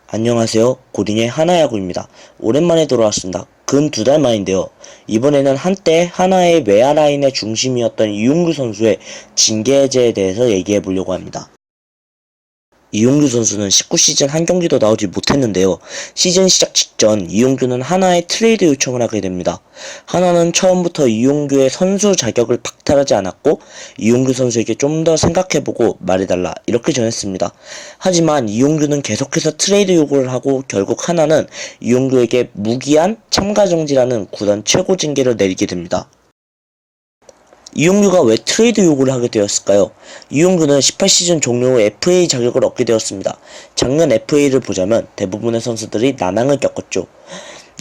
안녕하세요. 고딩의 하나야구입니다. 오랜만에 돌아왔습니다. 근 2달 만인데요. 이번에는 한때 하나의 외야 라인의 중심이었던 이용규 선수의 징계 해제에 대해서 얘기해 보려고 합니다. 이용규 선수는 19시즌 한 경기도 나오지 못했는데요. 시즌 시작 직전 이용규는 하나의 트레이드 요청을 하게 됩니다. 하나는 처음부터 이용규의 선수 자격을 박탈하지 않았고 이용규 선수에게 좀 더 생각해보고 말해달라 이렇게 전했습니다. 하지만 이용규는 계속해서 트레이드 요구를 하고 결국 하나는 이용규에게 무기한 참가정지라는 구단 최고 징계를 내리게 됩니다. 이용규가 왜 트레이드 요구를 하게 되었을까요? 이용규는 18시즌 종료 후 FA 자격을 얻게 되었습니다. 작년 FA를 보자면 대부분의 선수들이 난항을 겪었죠.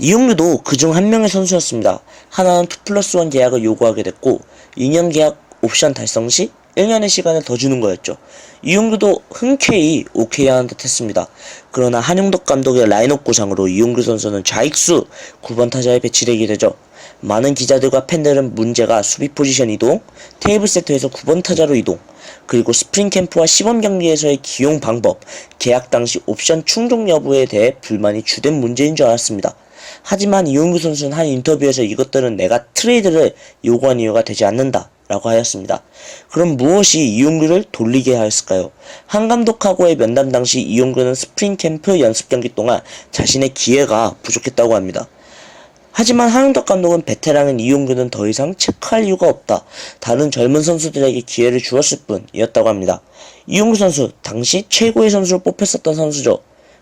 이용규도 그중 한 명의 선수였습니다. 하나는 2+1 계약을 요구하게 됐고 2년 계약 옵션 달성 시 1년의 시간을 더 주는 거였죠. 이용규도 흔쾌히 오케이 하는 듯 했습니다. 그러나 한용덕 감독의 라인업 구상으로 이용규 선수는 좌익수 9번 타자에 배치되게 되죠. 많은 기자들과 팬들은 문제가 수비 포지션 이동, 테이블 세터에서 9번 타자로 이동, 그리고 스프링 캠프와 시범 경기에서의 기용 방법, 계약 당시 옵션 충족 여부에 대해 불만이 주된 문제인 줄 알았습니다. 하지만 이용규 선수는 한 인터뷰에서 이것들은 내가 트레이드를 요구한 이유가 되지 않는다 라고 하였습니다. 그럼 무엇이 이용규를 돌리게 하였을까요? 한 감독하고의 면담 당시 이용규는 스프링 캠프 연습 경기 동안 자신의 기회가 부족했다고 합니다. 하지만 한용덕 감독은 베테랑인 이용규는 더 이상 체크할 이유가 없다. 다른 젊은 선수들에게 기회를 주었을 뿐이었다고 합니다. 이용규 선수, 당시 최고의 선수로 뽑혔었던 선수죠.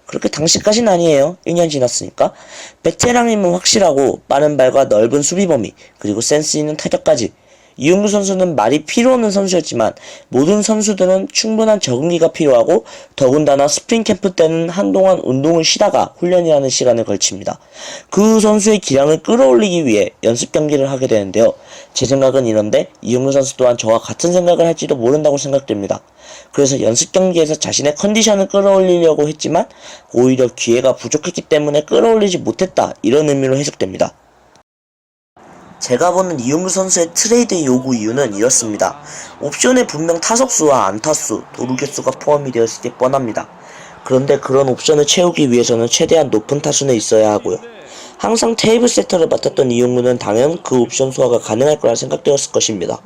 그렇게 당시까지는 아니에요. 1년 지났으니까. 베테랑임은 확실하고 빠른 발과 넓은 수비 범위, 그리고 센스 있는 타격까지. 이용규 선수는 말이 필요 없는 선수였지만 모든 선수들은 충분한 적응기가 필요하고 더군다나 스프링 캠프 때는 한동안 운동을 쉬다가 훈련이라는 시간을 걸칩니다. 그 선수의 기량을 끌어올리기 위해 연습 경기를 하게 되는데요. 제 생각은 이런데 이용규 선수 또한 저와 같은 생각을 할지도 모른다고 생각됩니다. 그래서 연습 경기에서 자신의 컨디션을 끌어올리려고 했지만 오히려 기회가 부족했기 때문에 끌어올리지 못했다 이런 의미로 해석됩니다. 제가 보는 이용규 선수의 트레이드 요구 이유는 이렇습니다. 옵션에 분명 타석수와 안타수, 도루개수가 포함이 되었을 때 뻔합니다. 그런데 그런 옵션을 채우기 위해서는 최대한 높은 타수는 있어야 하고요. 항상 테이블 세터를 맡았던 이용규는 당연 그 옵션 소화가 가능할 거라 생각되었을 것입니다.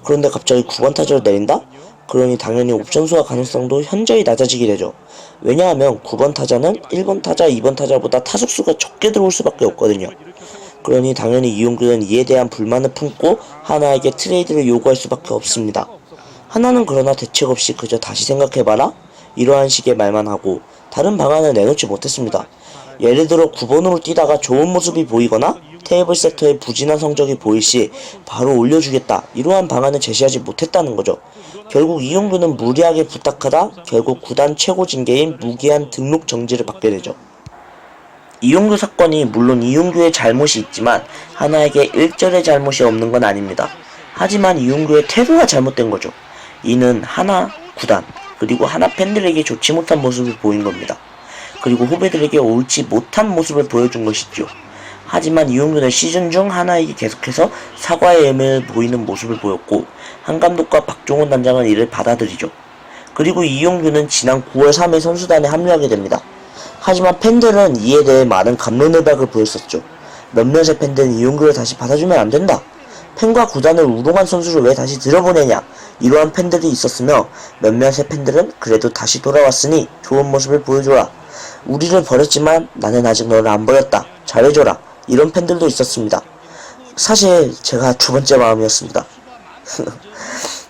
그런데 갑자기 9번 타자를 내린다? 그러니 당연히 옵션 소화 가능성도 현저히 낮아지게 되죠. 왜냐하면 9번 타자는 1번 타자, 2번 타자보다 타석수가 적게 들어올 수밖에 없거든요. 그러니 당연히 이용규는 이에 대한 불만을 품고 하나에게 트레이드를 요구할 수밖에 없습니다. 하나는 그러나 대책 없이 그저 다시 생각해봐라? 이러한 식의 말만 하고 다른 방안을 내놓지 못했습니다. 예를 들어 9번으로 뛰다가 좋은 모습이 보이거나 테이블 세터의 부진한 성적이 보일 시 바로 올려주겠다 이러한 방안을 제시하지 못했다는 거죠. 결국 이용규는 무리하게 부탁하다 결국 구단 최고 징계인 무기한 등록 정지를 받게 되죠. 이용규 사건이 물론 이용규의 잘못이 있지만 하나에게 일절의 잘못이 없는 건 아닙니다. 하지만 이용규의 태도가 잘못된 거죠. 이는 하나 구단 그리고 하나 팬들에게 좋지 못한 모습을 보인 겁니다. 그리고 후배들에게 옳지 못한 모습을 보여준 것이죠. 하지만 이용규는 시즌 중 하나에게 계속해서 사과의 의미를 보이는 모습을 보였고 한 감독과 박종훈 단장은 이를 받아들이죠. 그리고 이용규는 지난 9월 3일 선수단에 합류하게 됩니다. 하지만 팬들은 이에 대해 많은 갑론을박을 보였었죠. 몇몇의 팬들은 이용규를 다시 받아주면 안된다. 팬과 구단을 우롱한 선수를 왜 다시 들여보내냐. 이러한 팬들이 있었으며 몇몇의 팬들은 그래도 다시 돌아왔으니 좋은 모습을 보여줘라. 우리를 버렸지만 나는 아직 너를 안 버렸다. 잘해줘라. 이런 팬들도 있었습니다. 사실 제가 두 번째 마음이었습니다.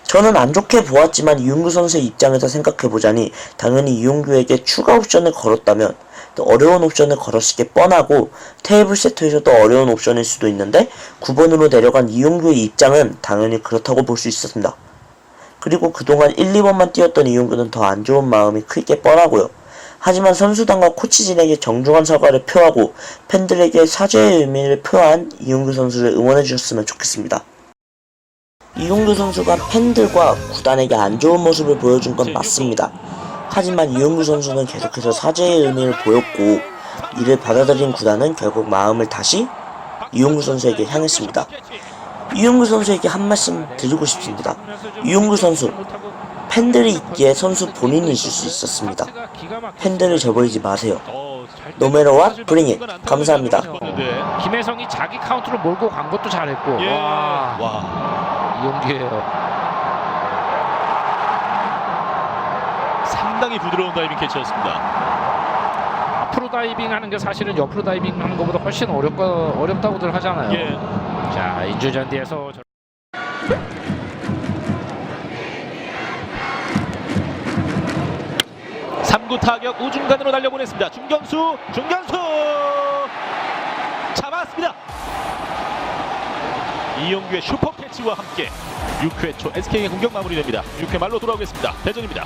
저는 안 좋게 보았지만 이용규 선수의 입장에서 생각해보자니 당연히 이용규에게 추가 옵션을 걸었다면 또 어려운 옵션을 걸었을 게 뻔하고 테이블 세터에서도 어려운 옵션일 수도 있는데 9번으로 내려간 이용규의 입장은 당연히 그렇다고 볼 수 있었습니다. 그리고 그동안 1, 2번만 뛰었던 이용규는 더 안 좋은 마음이 클 게 뻔하고요. 하지만 선수단과 코치진에게 정중한 사과를 표하고 팬들에게 사죄의 의미를 표한 이용규 선수를 응원해주셨으면 좋겠습니다. 이용규 선수가 팬들과 구단에게 안 좋은 모습을 보여준 건 맞습니다. 하지만 이용규 선수는 계속해서 사죄의 의미를 보였고 이를 받아들인 구단은 결국 마음을 다시 이용규 선수에게 향했습니다. 이용규 선수에게 한 말씀 드리고 싶습니다. 이용규 선수 팬들이 있기에 선수 본인이 줄 수 있었습니다. 팬들을 저버리지 마세요. 노메로와 브링잇 감사합니다. 김혜성이 자기 카운트로 몰고 간 것도 잘했고. 예. 와. 이용규예요. 상당히 부드러운 다이빙 캐치였습니다. 앞으로 다이빙 하는 게 사실은 옆으로 다이빙 하는 것보다 훨씬 어렵다고들 하잖아요. 예. 자, 인조잔디에서 3구 타격 우중간으로 날려보냈습니다. 중견수 잡았습니다. 이용규의 슈퍼 캐치와 함께 6회 초 SK의 공격 마무리됩니다. 6회 말로 돌아오겠습니다. 대전입니다.